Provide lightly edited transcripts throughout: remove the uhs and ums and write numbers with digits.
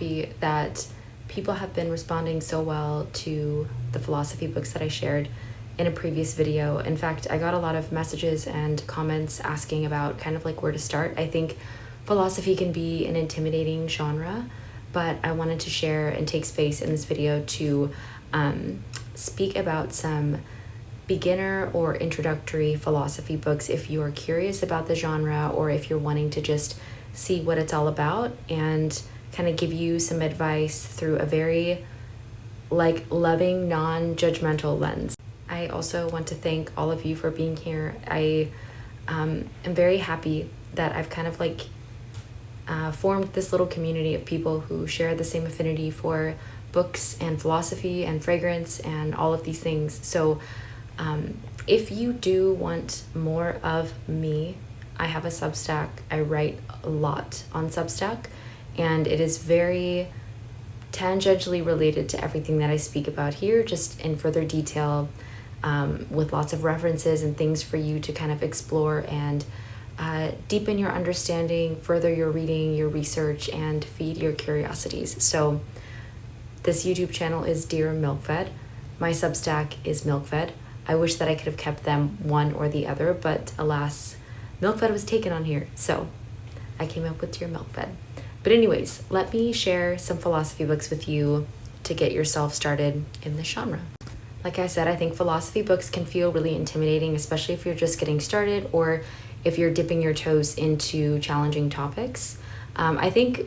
happy that people have been responding so well to the philosophy books that I shared in a previous video. In fact, I got a lot of messages and comments asking about kind of like where to start. I think philosophy can be an intimidating genre, but I wanted to share and take space in this video to speak about some beginner or introductory philosophy books if you are curious about the genre or if you're wanting to just see what it's all about, and kind of give you some advice through a very loving, non-judgmental lens. I also want to thank all of you for being here. I am very happy that I've kind of formed this little community of people who share the same affinity for books and philosophy and fragrance and all of these things. So if you do want more of me, I have a Substack. I write a lot on Substack, and it is very tangentially related to everything that I speak about here, just in further detail, with lots of references and things for you to kind of explore and deepen your understanding, further your reading, your research, and feed your curiosities. So this YouTube channel is Dear Milkfed. My Substack is Milkfed. I wish that I could have kept them one or the other, but alas, Milkfed was taken on here, so I came up with Dear Milkfed. But anyways, let me share some philosophy books with you to get yourself started in this genre. Like I said, I think philosophy books can feel really intimidating, especially if you're just getting started or if you're dipping your toes into challenging topics. I think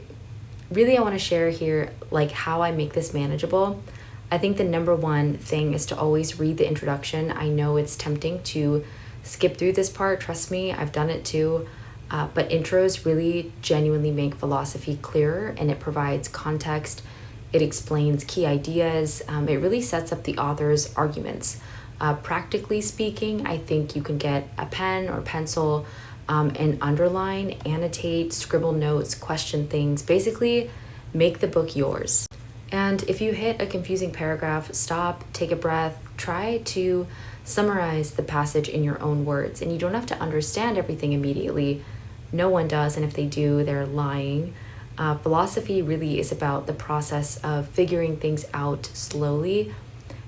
really I want to share here how I make this manageable. I think the number one thing is to always read the introduction. I know it's tempting to skip through this part. Trust me, I've done it too. But intros really genuinely make philosophy clearer, and it provides context. It explains key ideas. It really sets up the author's arguments. Practically speaking, I think you can get a pen or pencil and underline, annotate, scribble notes, question things, basically make the book yours. And if you hit a confusing paragraph, stop, take a breath, try to summarize the passage in your own words. And you don't have to understand everything immediately. No one does, and if they do, they're lying. Philosophy really is about the process of figuring things out slowly.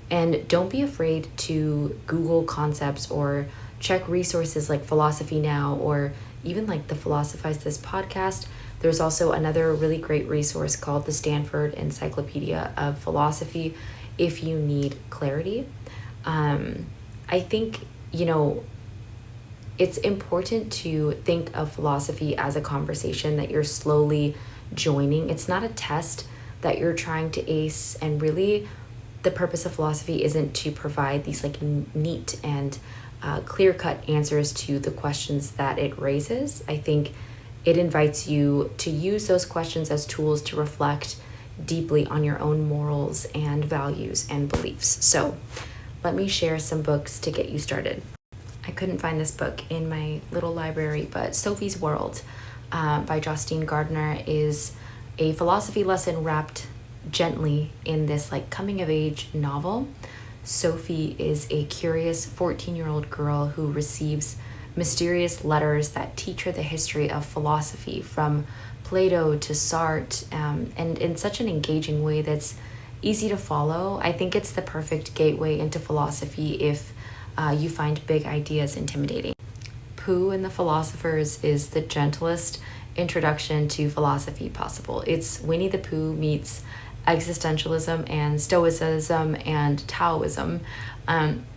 And don't be afraid to Google concepts or check resources like Philosophy Now, or even the Philosophize This podcast. There's also another really great resource called the Stanford Encyclopedia of Philosophy if you need clarity. I think, it's important to think of philosophy as a conversation that you're slowly joining. It's not a test that you're trying to ace, and really the purpose of philosophy isn't to provide these neat and clear-cut answers to the questions that it raises. I think it invites you to use those questions as tools to reflect deeply on your own morals and values and beliefs. So let me share some books to get you started. I couldn't find this book in my little library, but Sophie's World by Justine Gardner is a philosophy lesson wrapped gently in this coming-of-age novel. Sophie is a curious 14-year-old girl who receives mysterious letters that teach her the history of philosophy, from Plato to Sartre, and in such an engaging way that's easy to follow. I think it's the perfect gateway into philosophy if you find big ideas intimidating. Pooh and the Philosophers is the gentlest introduction to philosophy possible. It's Winnie the Pooh meets existentialism and stoicism and Taoism.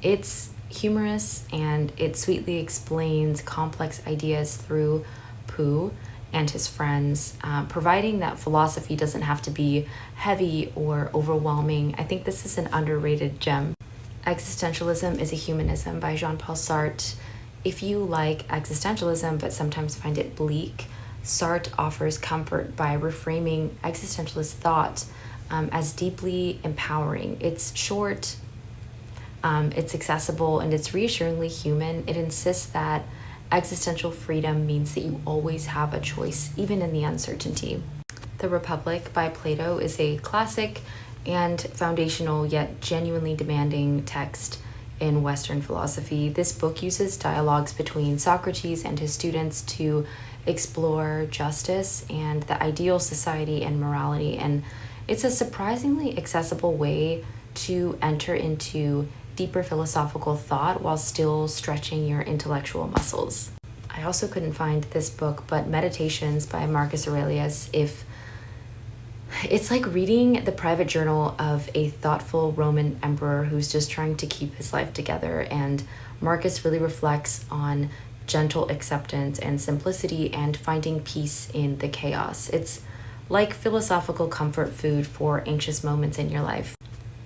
It's humorous, and it sweetly explains complex ideas through Pooh and his friends, providing that philosophy doesn't have to be heavy or overwhelming. I think this is an underrated gem. Existentialism is a Humanism by Jean-Paul Sartre. If you like existentialism but sometimes find it bleak, Sartre offers comfort by reframing existentialist thought as deeply empowering. It's short, it's accessible, and it's reassuringly human. It insists that existential freedom means that you always have a choice, even in the uncertainty. The Republic by Plato is a classic and foundational yet genuinely demanding text in Western philosophy. This book uses dialogues between Socrates and his students to explore justice and the ideal society and morality. And it's a surprisingly accessible way to enter into deeper philosophical thought while still stretching your intellectual muscles. I also couldn't find this book, but Meditations by Marcus Aurelius. If it's like reading the private journal of a thoughtful Roman emperor who's just trying to keep his life together. And Marcus really reflects on gentle acceptance and simplicity and finding peace in the chaos. It's like philosophical comfort food for anxious moments in your life.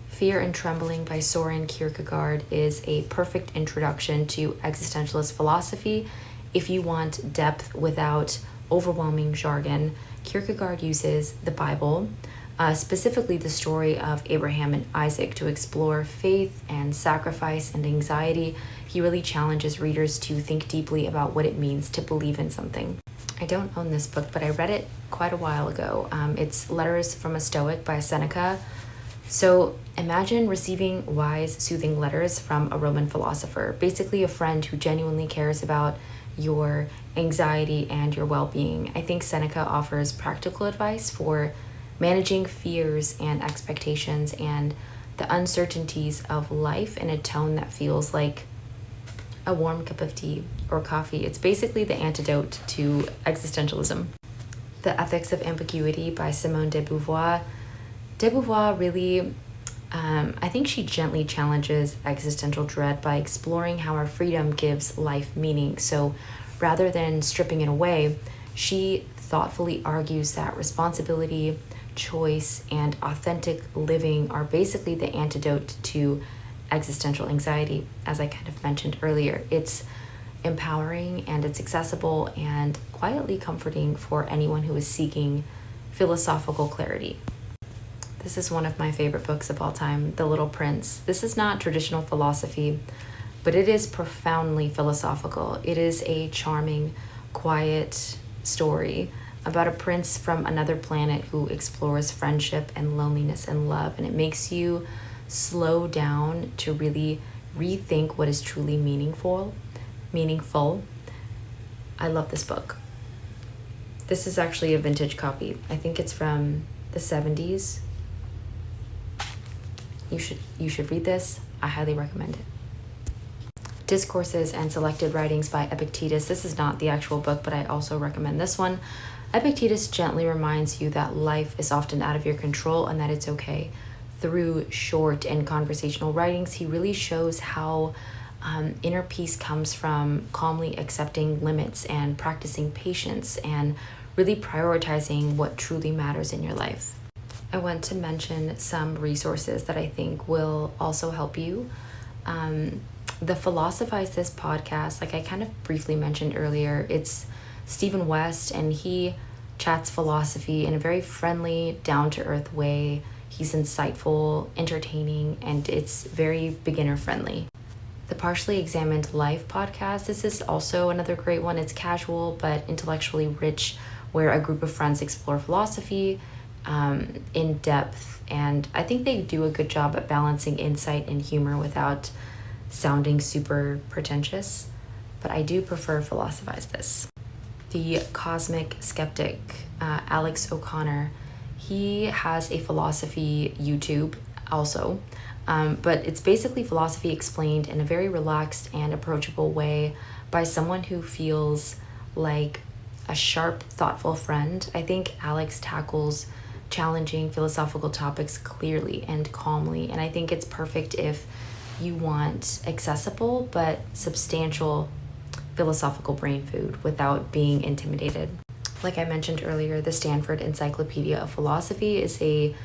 Fear and Trembling by Soren Kierkegaard is a perfect introduction to existentialist philosophy if you want depth without overwhelming jargon. Kierkegaard uses the Bible, specifically the story of Abraham and Isaac, to explore faith and sacrifice and anxiety. He really challenges readers to think deeply about what it means to believe in something. I don't own this book, but I read it quite a while ago. It's Letters from a Stoic by Seneca. So imagine receiving wise, soothing letters from a Roman philosopher, basically a friend who genuinely cares about your anxiety and your well-being. I think Seneca offers practical advice for managing fears and expectations and the uncertainties of life in a tone that feels like a warm cup of tea or coffee. It's basically the antidote to existentialism. The Ethics of Ambiguity by Simone de Beauvoir. De Beauvoir really, I think she gently challenges existential dread by exploring how our freedom gives life meaning. So rather than stripping it away, she thoughtfully argues that responsibility, choice, and authentic living are basically the antidote to existential anxiety, as I kind of mentioned earlier. It's empowering and it's accessible and quietly comforting for anyone who is seeking philosophical clarity. This is one of my favorite books of all time, The Little Prince. This is not traditional philosophy, but it is profoundly philosophical. It is a charming, quiet story about a prince from another planet who explores friendship and loneliness and love, and it makes you slow down to really rethink what is truly meaningful. I love this book. This is actually a vintage copy. I think it's from the 70s. You should read this. I highly recommend it. Discourses and Selected Writings by Epictetus. This is not the actual book, but I also recommend this one. Epictetus gently reminds you that life is often out of your control and that it's okay. Through short and conversational writings, he really shows how inner peace comes from calmly accepting limits and practicing patience and really prioritizing what truly matters in your life. I want to mention some resources that I think will also help you. The Philosophize This podcast, like I kind of briefly mentioned earlier, it's Stephen West, and he chats philosophy in a very friendly, down-to-earth way. He's insightful, entertaining, and it's very beginner-friendly. The Partially Examined Life podcast, this is also another great one. It's casual but intellectually rich, where a group of friends explore philosophy in depth, and I think they do a good job at balancing insight and humor without sounding super pretentious, but I do prefer Philosophize This. The Cosmic Skeptic, Alex O'Connor, he has a philosophy YouTube also, but it's basically philosophy explained in a very relaxed and approachable way by someone who feels like a sharp, thoughtful friend. I think Alex tackles challenging philosophical topics clearly and calmly, and I think it's perfect if you want accessible but substantial philosophical brain food without being intimidated. Like I mentioned earlier, the Stanford Encyclopedia of Philosophy is a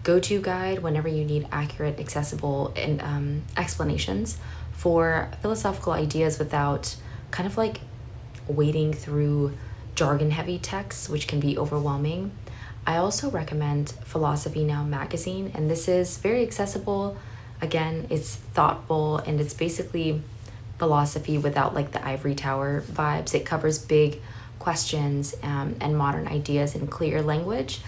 go-to guide whenever you need accurate, accessible, and explanations for philosophical ideas without kind of like wading through jargon-heavy texts, which can be overwhelming. I also recommend Philosophy Now magazine, and this is very accessible. Again, it's thoughtful, and it's basically philosophy without like the ivory tower vibes. It covers big questions and modern ideas in clear language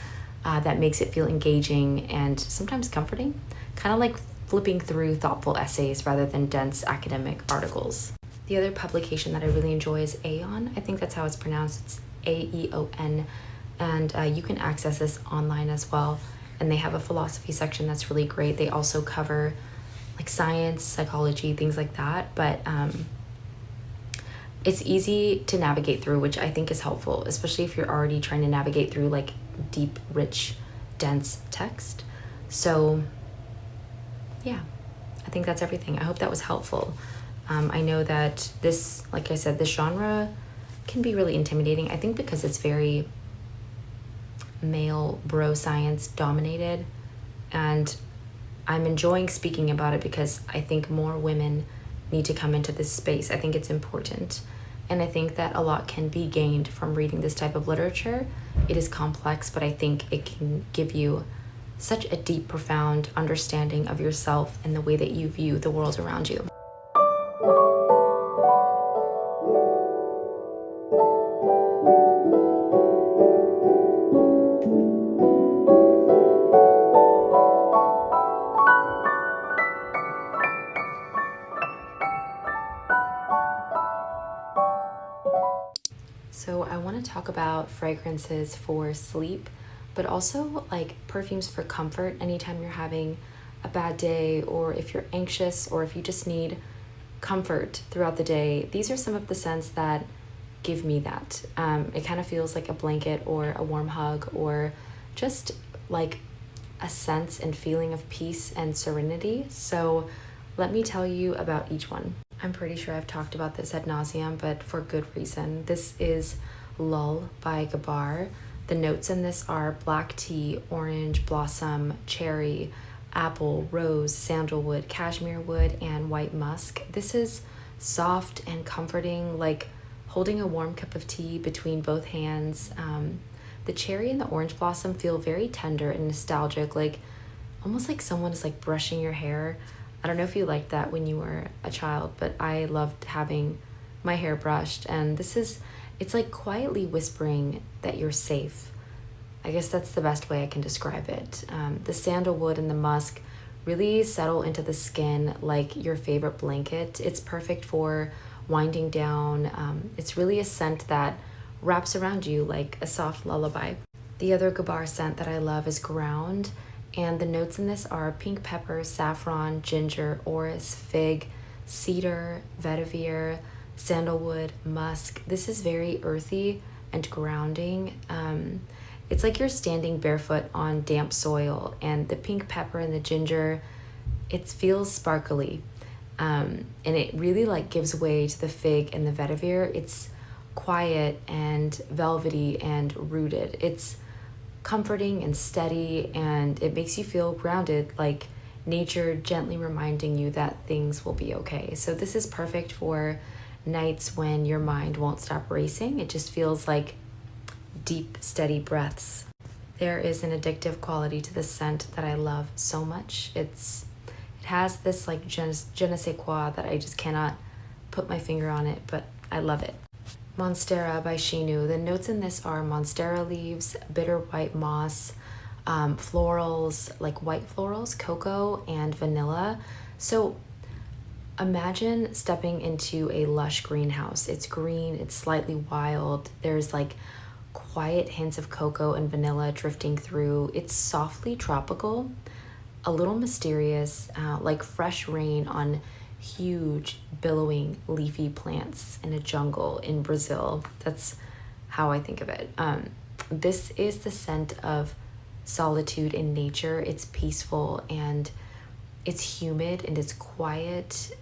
that makes it feel engaging and sometimes comforting, kind of like flipping through thoughtful essays rather than dense academic articles. The other publication that I really enjoy is Aeon. I think that's how it's pronounced. It's Aeon. And you can access this online as well. And they have a philosophy section that's really great. They also cover like science, psychology, things like that. But it's easy to navigate through, which I think is helpful, especially if you're already trying to navigate through like deep, rich, dense text. So yeah, I think that's everything. I hope that was helpful. I know that this, like I said, this genre can be really intimidating. I think because it's very male bro science dominated, and I'm enjoying speaking about it because I think more women need to come into this space. I think it's important. And I think that a lot can be gained from reading this type of literature. It is complex, but I think it can give you such a deep, profound understanding of yourself and the way that you view the world around you. So I want to talk about fragrances for sleep, but also like perfumes for comfort anytime you're having a bad day, or if you're anxious, or if you just need comfort throughout the day. These are some of the scents that give me that. It kind of feels like a blanket or a warm hug, or just like a sense and feeling of peace and serenity. So let me tell you about each one. I'm pretty sure I've talked about this ad nauseum, but for good reason. This is Lull by Gabar. The notes in this are black tea, orange blossom, cherry, apple, rose, sandalwood, cashmere wood, and white musk. This is soft and comforting, like holding a warm cup of tea between both hands. The cherry and the orange blossom feel very tender and nostalgic, like almost like someone is like brushing your hair. I don't know if you liked that when you were a child, but I loved having my hair brushed. And it's like quietly whispering that you're safe. I guess that's the best way I can describe it. The sandalwood and the musk really settle into the skin like your favorite blanket. It's perfect for winding down. It's really a scent that wraps around you like a soft lullaby. The other Gabar scent that I love is Ground. And the notes in this are pink pepper, saffron, ginger, orris, fig, cedar, vetiver, sandalwood, musk. This is very earthy and grounding. It's like you're standing barefoot on damp soil, and the pink pepper and the ginger, it feels sparkly. And it really like gives way to the fig and the vetiver. It's quiet and velvety and rooted. It's comforting and steady, and it makes you feel grounded, like nature gently reminding you that things will be okay. So this is perfect for nights when your mind won't stop racing. It just feels like deep, steady breaths. There is an addictive quality to this scent that I love so much. It has this like je ne sais quoi that I just cannot put my finger on it, but I love it. Monstera by Shinu. The notes in this are monstera leaves, bitter white moss, florals, like white florals, cocoa, and vanilla. So imagine stepping into a lush greenhouse. It's green, it's slightly wild. There's like quiet hints of cocoa and vanilla drifting through. It's softly tropical, a little mysterious, like fresh rain on huge billowing leafy plants in a jungle in Brazil. That's how I think of it. This is the scent of solitude in nature. It's peaceful and it's humid and it's quiet.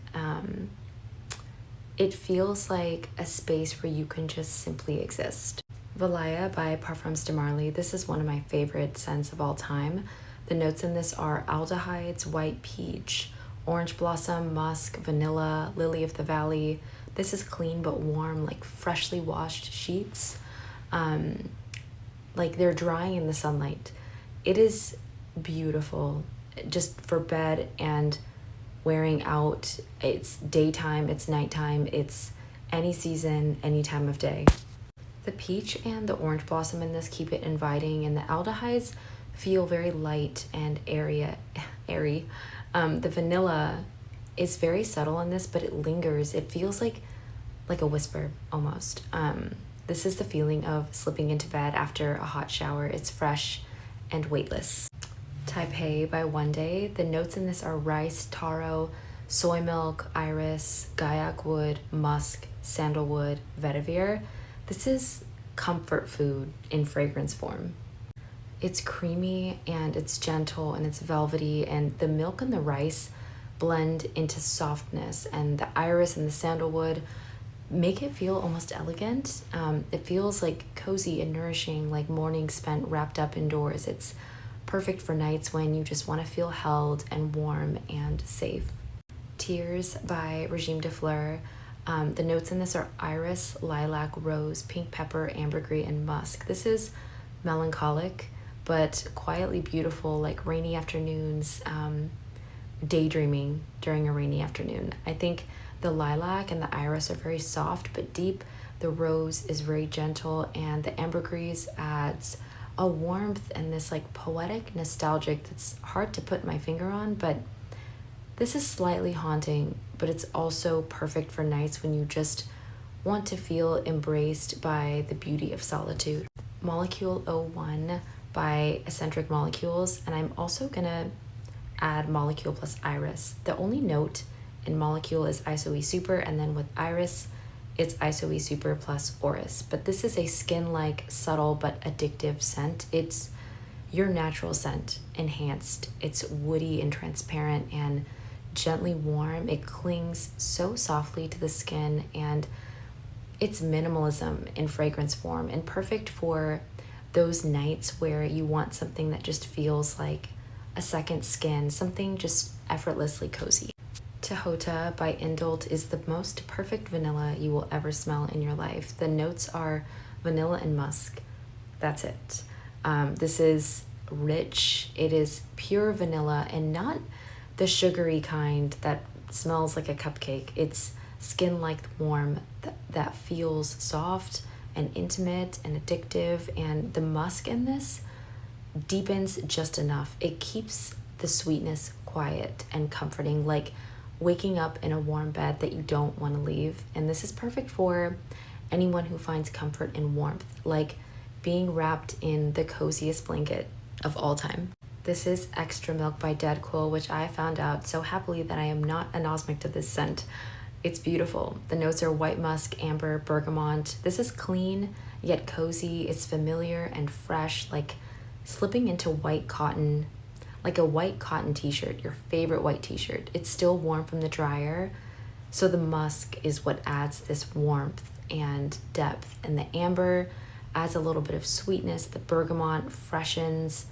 It feels like a space where you can just simply exist. Valaya by Parfums de Marly. This is one of my favorite scents of all time. The notes in this are aldehydes, white peach, orange blossom, musk, vanilla, lily of the valley. This is clean but warm, like freshly washed sheets. Like they're drying in the sunlight. It is beautiful just for bed and wearing out. It's daytime, it's nighttime, it's any season, any time of day. The peach and the orange blossom in this keep it inviting, and the aldehydes feel very light and airy. The vanilla is very subtle in this, but it lingers. It feels like a whisper almost. The This is the feeling of slipping into bed after a hot shower. It's fresh and weightless. Taipei by One Day. The notes in this are rice, taro, soy milk, iris, gaiac wood, musk, sandalwood, vetiver. This is comfort food in fragrance form. It's creamy and it's gentle and it's velvety, and the milk and the rice blend into softness, and the iris and the sandalwood make it feel almost elegant. It feels like cozy and nourishing, like morning spent wrapped up indoors. It's perfect for nights when you just want to feel held and warm and safe. Tears by Regime de Fleur. The notes in this are iris, lilac, rose, pink pepper, ambergris, and musk. This is melancholic, but quietly beautiful, like rainy afternoons, daydreaming during a rainy afternoon. I think the lilac and the iris are very soft but deep. The rose is very gentle, and the ambergris adds a warmth and this like poetic nostalgic that's hard to put my finger on, but this is slightly haunting, but it's also perfect for nights when you just want to feel embraced by the beauty of solitude. Molecule 01 by Eccentric Molecules, and I'm also gonna add Molecule plus Iris. The only note in Molecule is ISOE Super, and then with Iris, it's ISOE Super plus Oris. But this is a skin-like, subtle but addictive scent. It's your natural scent enhanced. It's woody and transparent and gently warm. It clings so softly to the skin, and it's minimalism in fragrance form and perfect for those nights where you want something that just feels like a second skin, something just effortlessly cozy. Tahota by Indult is the most perfect vanilla you will ever smell in your life. The notes are vanilla and musk. That's it. This is rich. It is pure vanilla and not the sugary kind that smells like a cupcake. It's skin-like warm that feels soft and intimate and addictive, and the musk in this deepens just enough. It keeps the sweetness quiet and comforting, like waking up in a warm bed that you don't want to leave. And this is perfect for anyone who finds comfort in warmth, like being wrapped in the coziest blanket of all time. This is Extra Milk by Dead Quill, which I found out so happily that I am not anosmic to this scent. It's beautiful. The notes are white musk, amber, bergamot. This is clean yet cozy. It's familiar and fresh, like slipping into white cotton, like a white cotton t-shirt, your favorite white t-shirt. It's still warm from the dryer, so the musk is what adds this warmth and depth, and the amber adds a little bit of sweetness. The bergamot freshens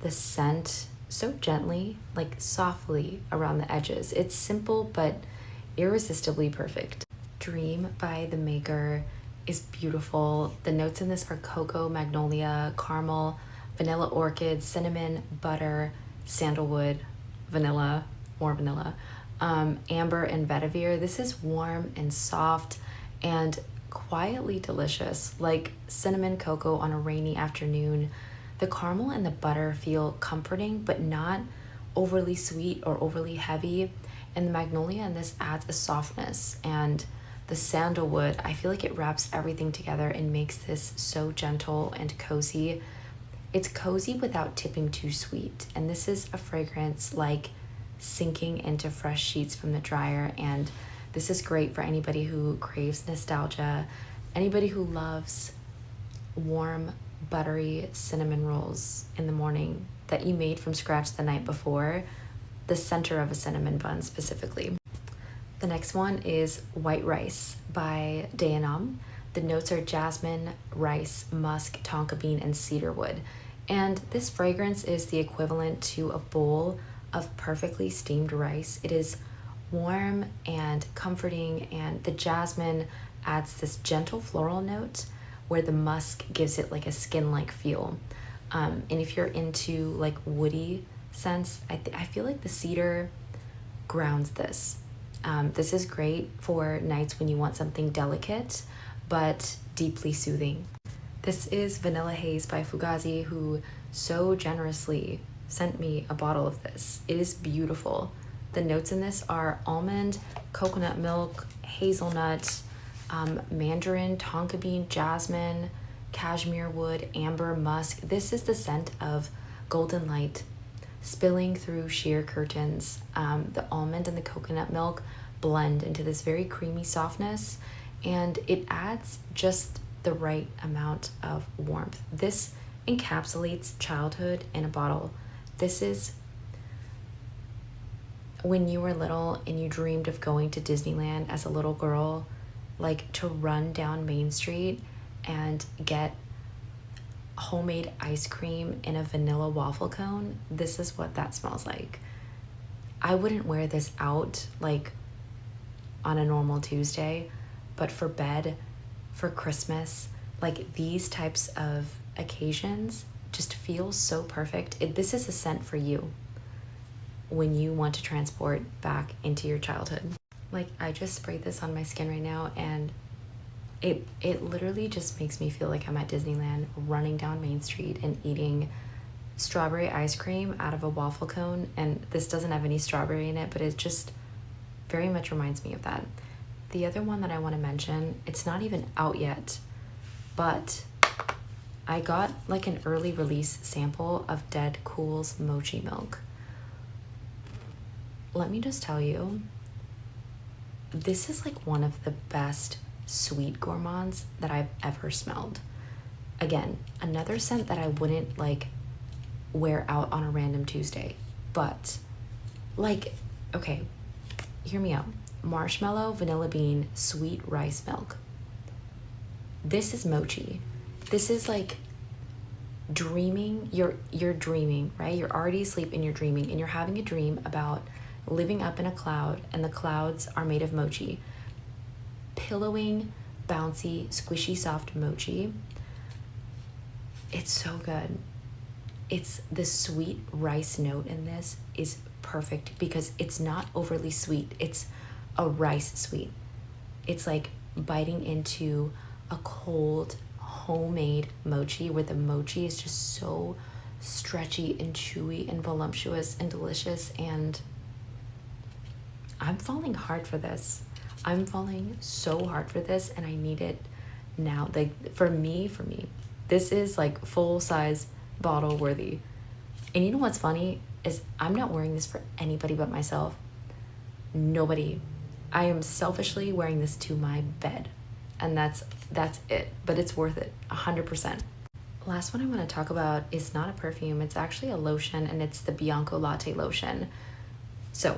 the scent so gently, like softly around the edges. It's simple but irresistibly perfect. Dream by The Maker is beautiful. The notes in this are cocoa, magnolia, caramel, vanilla orchid, cinnamon, butter, sandalwood, vanilla, more vanilla, amber, and vetiver. This is warm and soft and quietly delicious, like cinnamon cocoa on a rainy afternoon. The caramel and the butter feel comforting but not overly sweet or overly heavy, and the magnolia in this adds a softness, and the sandalwood, I feel like it wraps everything together and makes this so gentle and cozy. It's cozy without tipping too sweet, and this is a fragrance like sinking into fresh sheets from the dryer, and this is great for anybody who craves nostalgia, anybody who loves warm, buttery cinnamon rolls in the morning that you made from scratch the night before, the center of a cinnamon bun specifically. The next one is White Rice by Dayanam. The notes are jasmine, rice, musk, tonka bean, and cedarwood. And this fragrance is the equivalent to a bowl of perfectly steamed rice. It is warm and comforting, and the jasmine adds this gentle floral note where the musk gives it like a skin-like feel. And if you're into like woody scents, I feel like the cedar grounds this. This is great for nights when you want something delicate but deeply soothing. This is Vanilla Haze by Fugazi, who so generously sent me a bottle of this. It is beautiful. The notes in this are almond, coconut milk, hazelnut, mandarin, tonka bean, jasmine, cashmere wood, amber, musk. This is the scent of golden light spilling through sheer curtains. The almond and the coconut milk blend into this very creamy softness, and it adds just the right amount of warmth. This encapsulates childhood in a bottle. This is when you were little and you dreamed of going to Disneyland as a little girl, like to run down Main Street and get homemade ice cream in a vanilla waffle cone. This is what that smells like. I wouldn't wear this out like on a normal Tuesday, but for bed, for Christmas, like these types of occasions just feel so perfect. This is a scent for you when you want to transport back into your childhood. Like, I just sprayed this on my skin right now, and it literally just makes me feel like I'm at Disneyland, running down Main Street and eating strawberry ice cream out of a waffle cone. And this doesn't have any strawberry in it, but it just very much reminds me of that. The other one that I want to mention, it's not even out yet, but I got like an early release sample of Dead Cool's mochi milk. Let me just tell you, this is like one of the best sweet gourmands that I've ever smelled. Again, another scent that I wouldn't like wear out on a random Tuesday, but like, okay, hear me out. Marshmallow, vanilla bean, sweet rice milk. This is mochi. This is like dreaming. You're dreaming, right? You're already asleep and you're dreaming, and you're having a dream about living up in a cloud, and the clouds are made of mochi. Pillowing, bouncy, squishy, soft mochi. It's so good. It's the sweet rice note in this is perfect because it's not overly sweet. It's a rice sweet. It's like biting into a cold homemade mochi where the mochi is just so stretchy and chewy and voluptuous and delicious, and I'm falling hard for this. I'm falling so hard for this, and I need it now. Like for me, this is like full size bottle worthy. And you know what's funny is I'm not wearing this for anybody but myself. Nobody. I am selfishly wearing this to my bed, and that's it. But it's worth it, 100%. Last one I want to talk about is not a perfume. It's actually a lotion, and it's the Bianco Latte lotion. So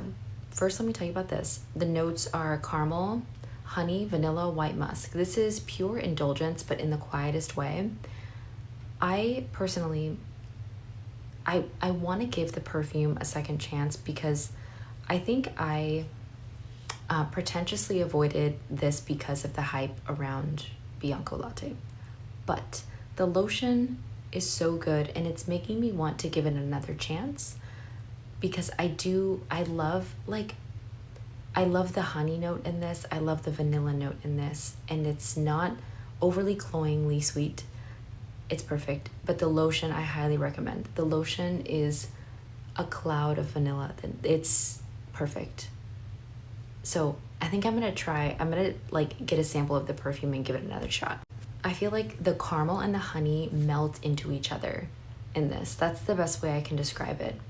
first, let me tell you about this. The notes are caramel, honey, vanilla, white musk. This is pure indulgence, but in the quietest way. I personally, I want to give the perfume a second chance because I think I pretentiously avoided this because of the hype around Bianco Latte. But the lotion is so good, and it's making me want to give it another chance because I love the honey note in this. I love the vanilla note in this, and it's not overly cloyingly sweet. It's perfect. But the lotion, I highly recommend. The lotion is a cloud of vanilla. It's perfect. So I think I'm gonna like get a sample of the perfume and give it another shot. I feel like the caramel and the honey melt into each other in this. That's the best way I can describe it.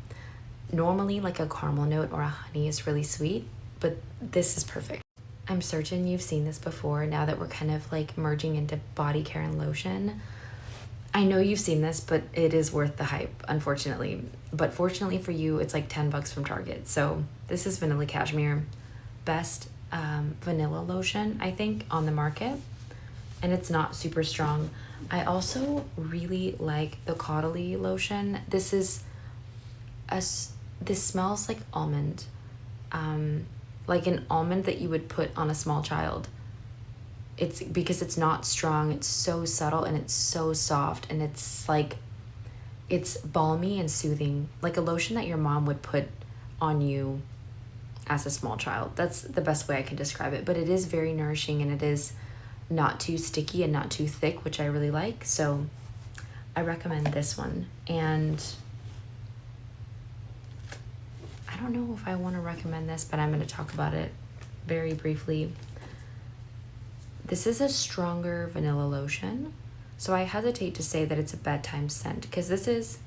Normally, like a caramel note or a honey is really sweet, but this is perfect. I'm certain you've seen this before now that we're kind of like merging into body care and lotion. I know you've seen this, but it is worth the hype, unfortunately. But fortunately for you, it's like $10 from Target. So this is Vanilla Cashmere. Best vanilla lotion, I think, on the market. And it's not super strong. I also really like the Caudalie lotion. This smells like almond. Like an almond that you would put on a small child. It's because it's not strong, it's so subtle and it's so soft, and it's like, it's balmy and soothing, like a lotion that your mom would put on you as a small child. That's the best way I can describe it, but it is very nourishing, and it is not too sticky and not too thick, which I really like. So I recommend this one. And I don't know if I want to recommend this, but I'm going to talk about it very briefly. This is a stronger vanilla lotion, so I hesitate to say that it's a bedtime scent because this is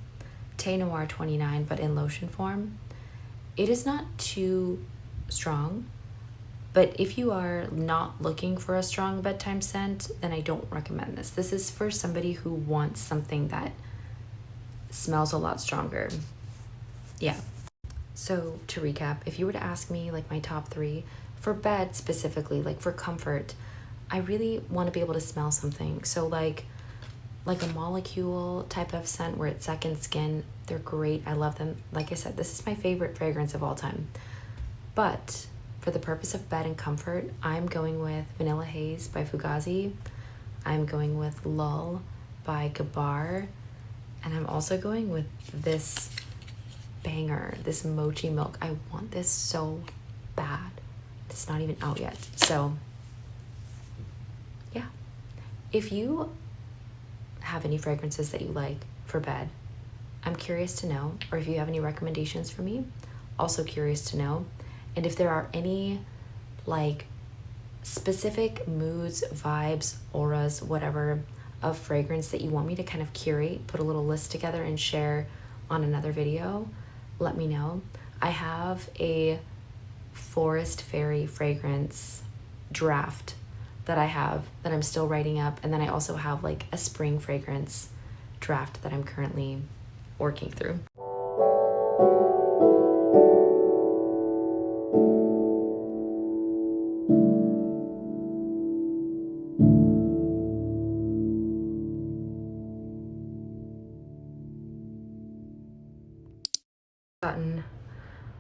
Thé Noir 29, but in lotion form. It is not too strong, but if you are not looking for a strong bedtime scent, then I don't recommend this. This is for somebody who wants something that smells a lot stronger. Yeah. So to recap, if you were to ask me like my top 3 for bed specifically, like for comfort, I really want to be able to smell something. So like a molecule type of scent where it's second skin, they're great. I love them. Like I said, this is my favorite fragrance of all time. But for the purpose of bed and comfort, I'm going with Vanilla Haze by Fugazi. I'm going with Lull by Gabar. And I'm also going with this banger, this Mochi Milk. I want this so bad. It's not even out yet. So yeah, if you have any fragrances that you like for bed, I'm curious to know. Or if you have any recommendations for me, also curious to know. And if there are any like specific moods, vibes, auras, whatever of fragrance that you want me to kind of curate, put a little list together and share on another video, let me know. I have a Forest Fairy fragrance draft that I'm still writing up, and then I also have like a spring fragrance draft that I'm currently working through. Gotten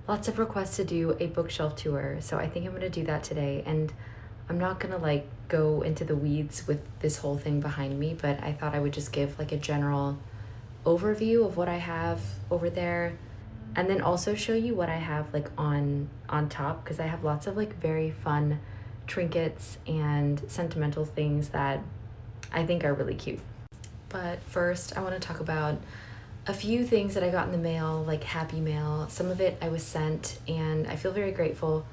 lots of requests to do a bookshelf tour, so I think I'm gonna do that today. And I'm not gonna like go into the weeds with this whole thing behind me, but I thought I would just give like a general overview of what I have over there, and then also show you what I have like on top, because I have lots of like very fun trinkets and sentimental things that I think are really cute. But first I want to talk about a few things that I got in the mail, like happy mail. Some of it I was sent and I feel very grateful.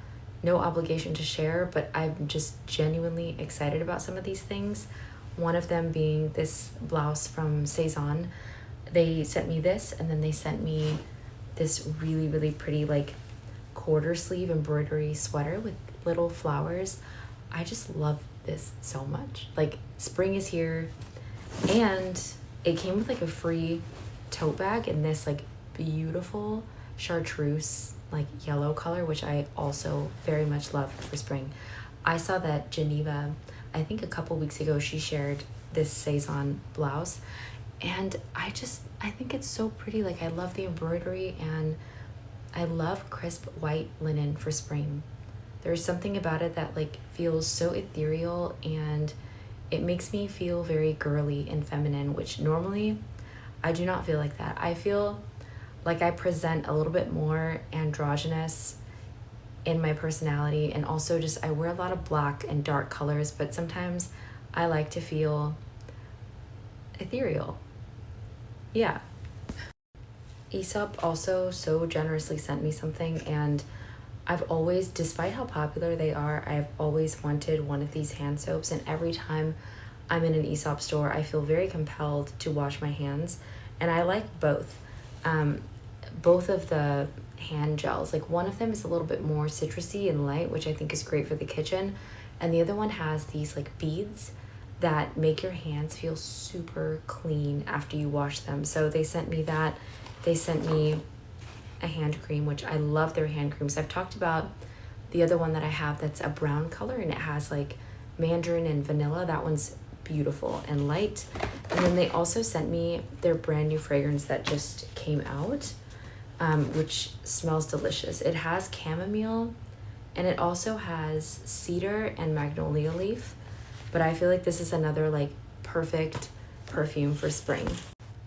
No obligation to share, but I'm just genuinely excited about some of these things. One of them being this blouse from Saison. They sent me this, and then they sent me this really, really pretty like quarter sleeve embroidery sweater with little flowers. I just love this so much. Like, spring is here, and it came with like a free tote bag in this like beautiful chartreuse like yellow color, which I also very much love for spring. I saw that Geneva, I think a couple weeks ago, she shared this Saison blouse, and I think it's so pretty. Like, I love the embroidery, and I love crisp white linen for spring. There's something about it that like feels so ethereal, and it makes me feel very girly and feminine, which normally I do not feel like that. I feel like I present a little bit more androgynous in my personality, and also just I wear a lot of black and dark colors, but sometimes I like to feel ethereal. Yeah. Aesop also so generously sent me something, and I've always, despite how popular they are, I've always wanted one of these hand soaps, and every time I'm in an Aesop store, I feel very compelled to wash my hands, and I like both. Both of the hand gels, like one of them is a little bit more citrusy and light, which I think is great for the kitchen, and the other one has these like beads that make your hands feel super clean after you wash them. So they sent me that. They sent me a hand cream, which I love their hand creams. I've talked about the other one that I have that's a brown color, and it has like mandarin and vanilla. That one's beautiful and light. And then they also sent me their brand new fragrance that just came out, which smells delicious. It has chamomile, and it also has cedar and magnolia leaf, but I feel like this is another like perfect perfume for spring.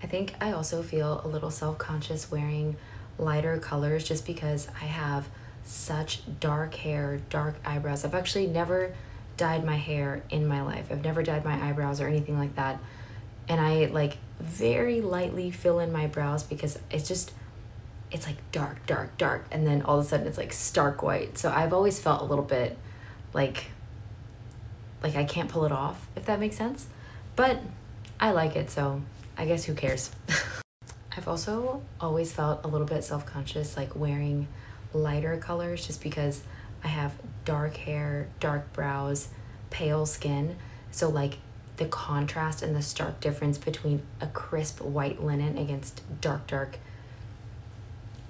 I think I also feel a little self-conscious wearing lighter colors just because I have such dark hair, dark eyebrows. I've actually never dyed my hair in my life. I've never dyed my eyebrows or anything like that. And I like very lightly fill in my brows because it's like dark, dark, dark. And then all of a sudden it's like stark white. So I've always felt a little bit like Like, I can't pull it off, if that makes sense. But I like it, so I guess who cares? I've also always felt a little bit self-conscious like wearing lighter colors just because I have dark hair, dark brows, pale skin. So like the contrast and the stark difference between a crisp white linen against dark,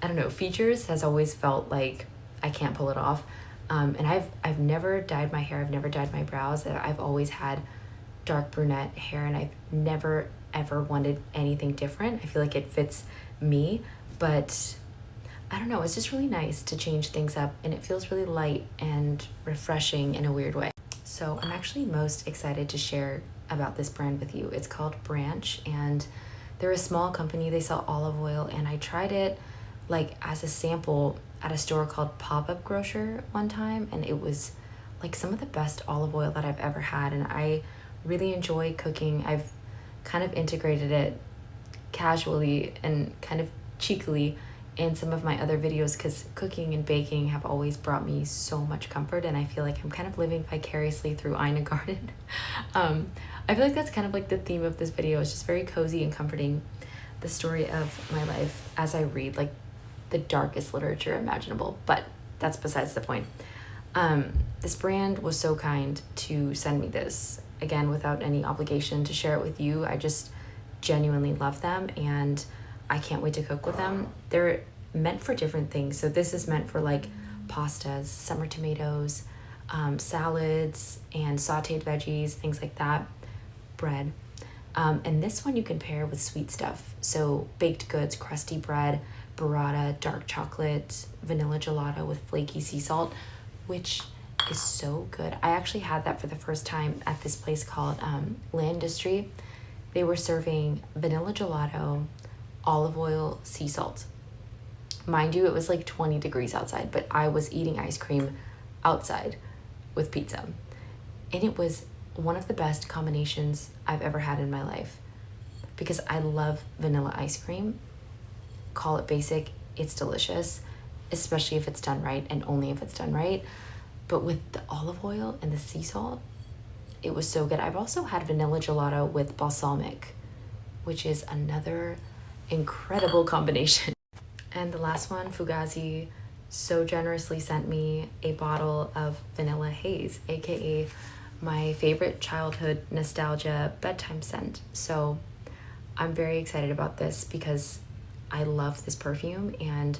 I don't know, features has always felt like I can't pull it off. And I've never dyed my hair. I've never dyed my brows. I've always had dark brunette hair, and I've never ever wanted anything different. I feel like it fits me, but I don't know. It's just really nice to change things up, and it feels really light and refreshing in a weird way. So I'm actually most excited to share about this brand with you. It's called Branch, and they're a small company. They sell olive oil, and I tried it like as a sample at a store called Pop-Up Grocer one time, and it was like some of the best olive oil that I've ever had, and I really enjoy cooking. I've kind of integrated it casually and kind of cheekily in some of my other videos because cooking and baking have always brought me so much comfort, and I feel like I'm kind of living vicariously through Ina Garden. I feel like that's kind of like the theme of this video. It's just very cozy and comforting, the story of my life as I read like the darkest literature imaginable, but that's besides the point. This brand was so kind to send me this, again, without any obligation to share it with you. I just genuinely love them, and I can't wait to cook with them. They're meant for different things. So this is meant for like pastas, summer tomatoes, salads, and sauteed veggies, things like that, bread. And this one you can pair with sweet stuff. So baked goods, crusty bread, burrata, dark chocolate, vanilla gelato with flaky sea salt, which is so good. I actually had that for the first time at this place called Landistry. They were serving vanilla gelato, olive oil, sea salt. Mind you, it was like 20 degrees outside, but I was eating ice cream outside with pizza. And it was one of the best combinations I've ever had in my life because I love vanilla ice cream. Call it basic, it's delicious, especially if it's done right and only if it's done right. But with the olive oil and the sea salt, it was so good. I've also had vanilla gelato with balsamic, which is another incredible combination. And the last one, Fugazi, so generously sent me a bottle of Vanilla Haze, aka my favorite childhood nostalgia bedtime scent. So I'm very excited about this because I love this perfume and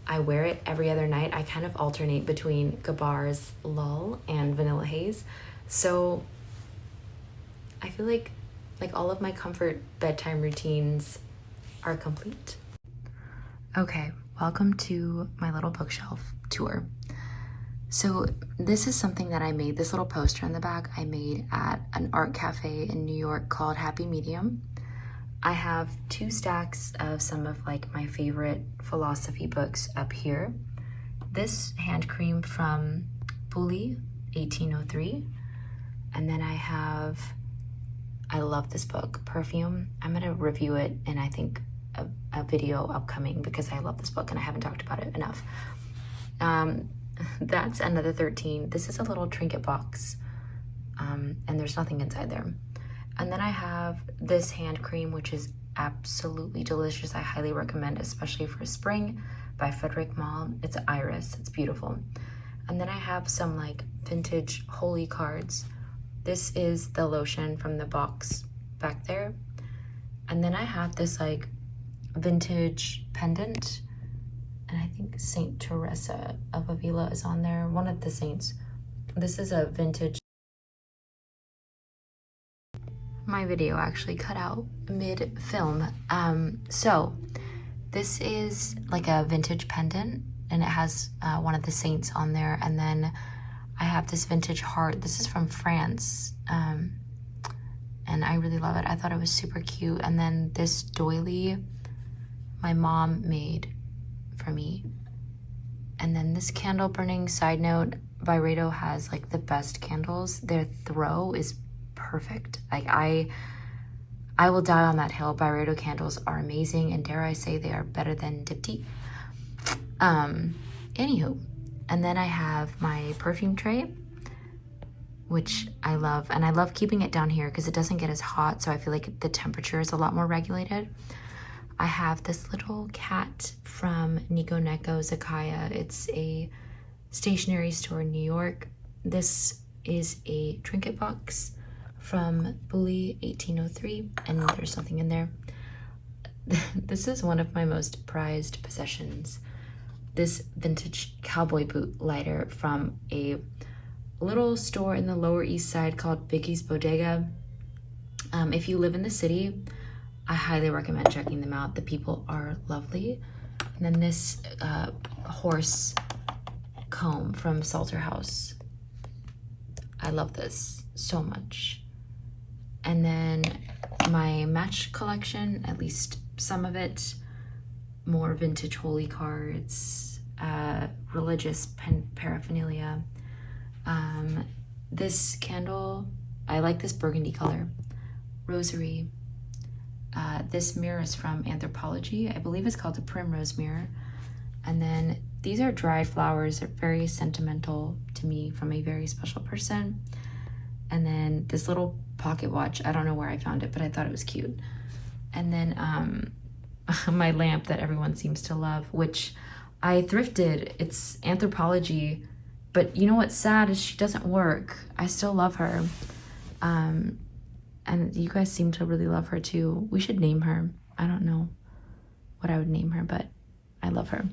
I wear it every other night. I kind of alternate between Gabar's Lull and Vanilla Haze. So I feel like all of my comfort bedtime routines are complete. Okay, welcome to my little bookshelf tour. So this is something that I made, this little poster in the back I made at an art cafe in New York called Happy Medium. I have 2 stacks of some of like my favorite philosophy books up here. This hand cream from Bully, 1803. And then I love this book, Perfume. I'm gonna review it in I think a video upcoming because I love this book and I haven't talked about it enough. That's another 13. This is a little trinket box and there's nothing inside there. And then I have this hand cream, which is absolutely delicious. I highly recommend, especially for spring, by Frederic Malle. It's Iris, it's beautiful. And then I have some like vintage holy cards. This is the lotion from the box back there. And then I have this like vintage pendant. And I think Saint Teresa of Avila is on there, one of the saints. This is a vintage. My video actually cut out mid-film. So this is like a vintage pendant and it has one of the saints on there. And then I have this vintage heart. This is from France. And I really love it. I thought it was super cute. And then this doily my mom made for me. And then this candle burning, side note, Byredo has like the best candles. Their throw is perfect. Like I will die on that hill. Byredo candles are amazing, and dare I say they are better than Diptyque. Anywho, and then I have my perfume tray, which I love. And I love keeping it down here because it doesn't get as hot, so I feel like the temperature is a lot more regulated. I have this little cat from Nico Neko Zakaya. It's a stationery store in New York. This is a trinket box from Bully 1803, and there's something in there. This is one of my most prized possessions. This vintage cowboy boot lighter from a little store in the Lower East Side called Biggie's Bodega. If you live in the city, I highly recommend checking them out. The people are lovely. And then this horse comb from Salter House. I love this so much. And then my match collection, at least some of it, more vintage holy cards, religious paraphernalia. This candle, I like this burgundy color. Rosary. This mirror is from Anthropology. I believe it's called the Primrose Mirror. And then these are dried flowers. They're very sentimental to me from a very special person. And then this little pocket watch. I don't know where I found it, but I thought it was cute. And then my lamp that everyone seems to love, which I thrifted. It's Anthropology, but you know what's sad is she doesn't work. I still love her. And you guys seem to really love her too. We should name her. I don't know what I would name her, but I love her.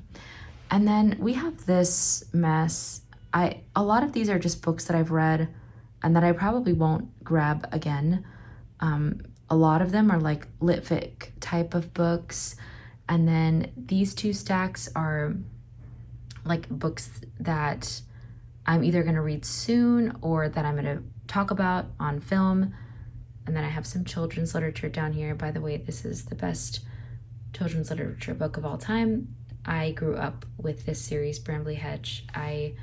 And then we have this mess. A lot of these are just books that I've read and that I probably won't grab again. A lot of them are like lit-fic type of books. And then these two stacks are like books that I'm either gonna read soon or that I'm gonna talk about on film. And then I have some children's literature down here. By the way, this is the best children's literature book of all time. I grew up with this series, Bramley Hedge. I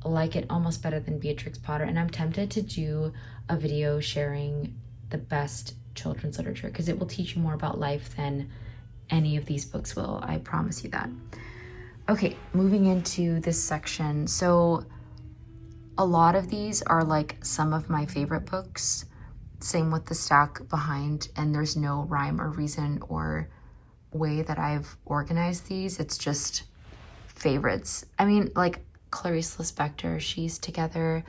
like it almost better than Beatrix Potter, and I'm tempted to do a video sharing the best children's literature because it will teach you more about life than any of these books will. I promise you that. Okay, moving into this section. So a lot of these are like some of my favorite books. Same with the stack behind, and there's no rhyme or reason or way that I've organized these. It's just favorites. I mean, like Clarice Lispector, she's together.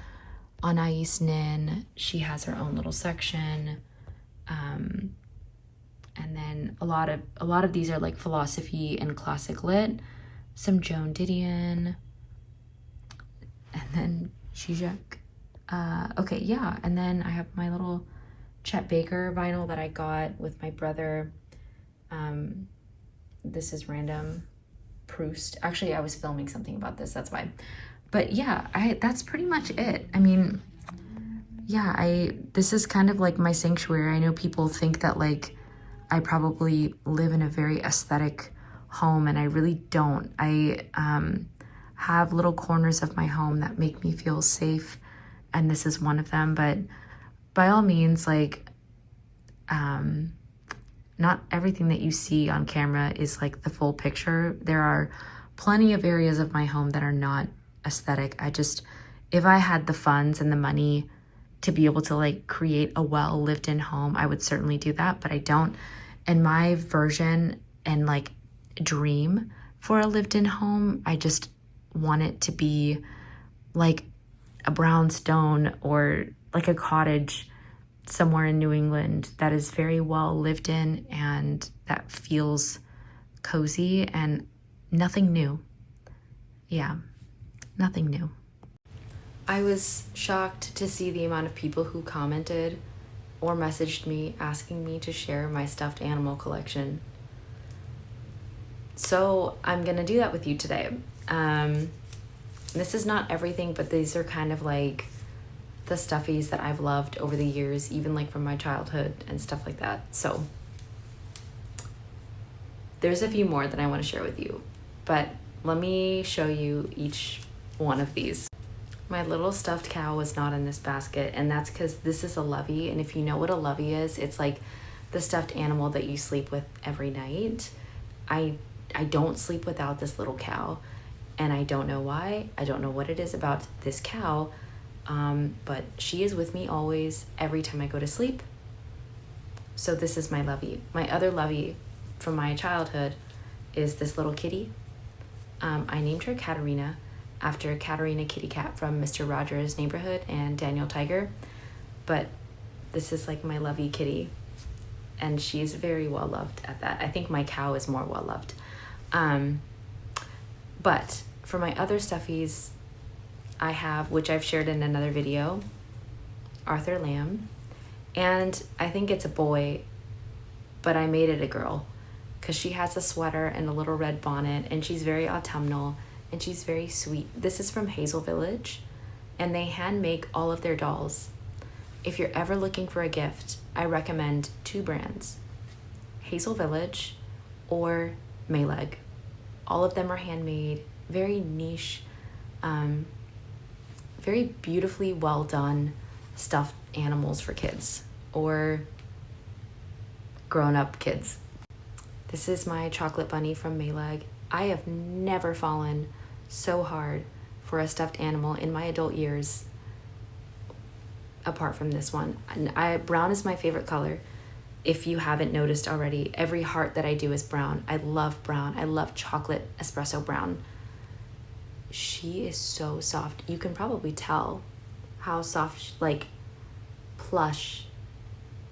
Anais Nin, she has her own little section. And then a lot of these are like philosophy and classic lit. Some Joan Didion, and then Zizek. Okay, yeah, and then I have my little Chet Baker vinyl that I got with my brother. This is random. Proust. Actually, I was filming something about this, that's why. But yeah, that's pretty much it. I mean, yeah, this is kind of like my sanctuary. I know people think that like I probably live in a very aesthetic home, and I really don't. I have little corners of my home that make me feel safe, and this is one of them. But by all means, like, not everything that you see on camera is like the full picture. There are plenty of areas of my home that are not aesthetic. If I had the funds and the money to be able to like create a well lived in home, I would certainly do that, but I don't. And my version and like dream for a lived in home, I just want it to be like a brownstone or like a cottage somewhere in New England that is very well lived in and that feels cozy and nothing new. Yeah, nothing new. I was shocked to see the amount of people who commented or messaged me asking me to share my stuffed animal collection. So I'm gonna do that with you today. This is not everything, but these are kind of like the stuffies that I've loved over the years, even like from my childhood and stuff like that. So there's a few more that I want to share with you, but let me show you each one of these. My little stuffed cow was not in this basket, and that's because this is a lovey, and if you know what a lovey is, it's like the stuffed animal that you sleep with every night. I don't sleep without this little cow, and I don't know why. I don't know what it is about this cow. but she is with me always, every time I go to sleep. So this is my lovey. My other lovey from my childhood is this little kitty. I named her Katerina after Katerina Kitty Cat from Mr. Rogers' Neighborhood and Daniel Tiger. But this is like my lovey kitty, and she's very well loved at that. I think my cow is more well loved. But for my other stuffies, I have, which I've shared in another video, Arthur Lamb. And I think it's a boy, but I made it a girl because she has a sweater and a little red bonnet, and she's very autumnal and she's very sweet. This is from Hazel Village, and they hand make all of their dolls. If you're ever looking for a gift, I recommend 2 brands, Hazel Village or Mayleg. All of them are handmade, very niche, very beautifully well done stuffed animals for kids or grown-up kids. This is my chocolate bunny from Mayleg. I have never fallen so hard for a stuffed animal in my adult years apart from this one. Brown is my favorite color. If you haven't noticed already, every heart that I do is brown. I love brown. I love chocolate espresso brown. She is so soft. You can probably tell how soft, like plush.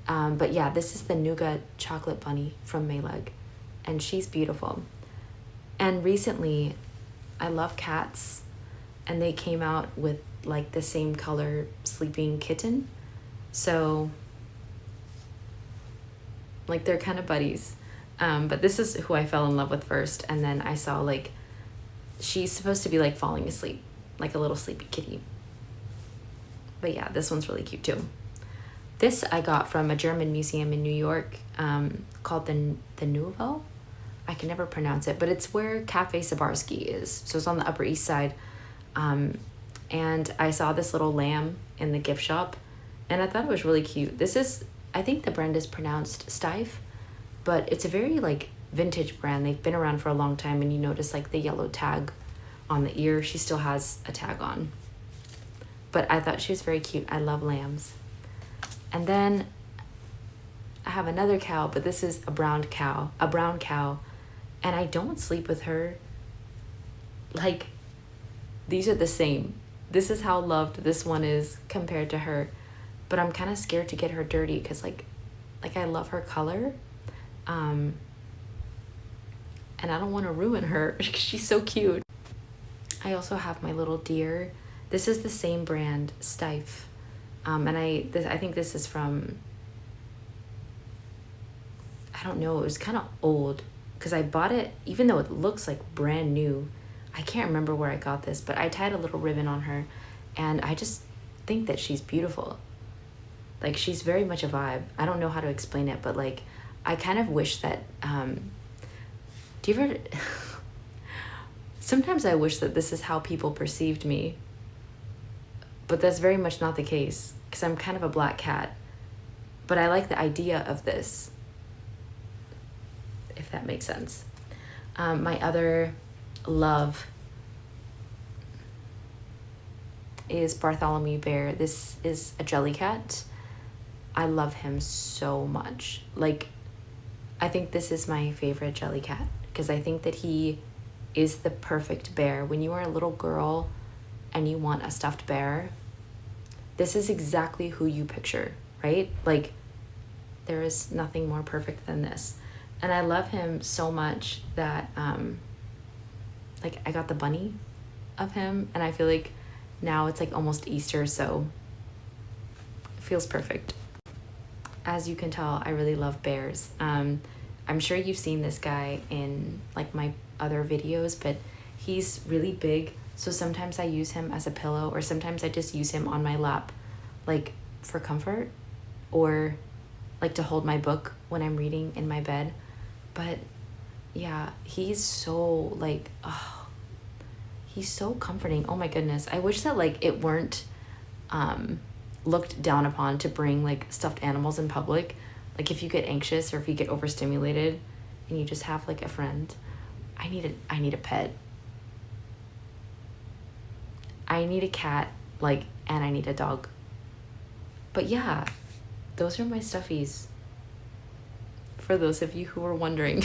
But yeah, this is the Nougat chocolate bunny from Mayleg, and she's beautiful. And recently, I love cats, and they came out with like the same color sleeping kitten. So like they're kind of buddies. But this is who I fell in love with first, and then I saw like she's supposed to be like falling asleep, like a little sleepy kitty. But yeah, this one's really cute too. This I got from a German museum in New York, called the Nouveau. I can never pronounce it, but it's where Cafe Sabarsky is. So it's on the Upper East Side. And I saw this little lamb in the gift shop, and I thought it was really cute. This is, I think the brand is pronounced Steiff, but it's a very like vintage brand. They've been around for a long time, and you notice like the yellow tag on the ear. She still has a tag on. But I thought she was very cute. I love lambs. And then I have another cow, but this is a brown cow, and I don't sleep with her. Like, these are the same. This is how loved this one is compared to her. But I'm kind of scared to get her dirty because like I love her color. And I don't want to ruin her. She's so cute. I also have my little deer. This is the same brand, Steiff. And I think this is from, I don't know, it was kind of old because I bought it, even though it looks like brand new. I can't remember where I got this, but I tied a little ribbon on her, and I just think that she's beautiful. Like, she's very much a vibe. I don't know how to explain it, but like, I kind of wish that, do you ever, sometimes I wish that this is how people perceived me, but that's very much not the case because I'm kind of a black cat, but I like the idea of this, if that makes sense. My other love is Bartholomew Bear. This is a Jellycat. I love him so much. Like, I think this is my favorite Jellycat because I think that he is the perfect bear. When you are a little girl and you want a stuffed bear, this is exactly who you picture, right? Like, there is nothing more perfect than this. And I love him so much that like I got the bunny of him, and I feel like now it's like almost Easter, so it feels perfect. As you can tell, I really love bears. I'm sure you've seen this guy in like my other videos, but he's really big, so sometimes I use him as a pillow, or sometimes I just use him on my lap, like for comfort, or like to hold my book when I'm reading in my bed. But yeah, he's so like, oh, he's so comforting. Oh my goodness. I wish that like it weren't looked down upon to bring like stuffed animals in public. Like if you get anxious or if you get overstimulated and you just have like a friend, I need a pet. I need a cat like and I need a dog. But yeah, those are my stuffies. For those of you who were wondering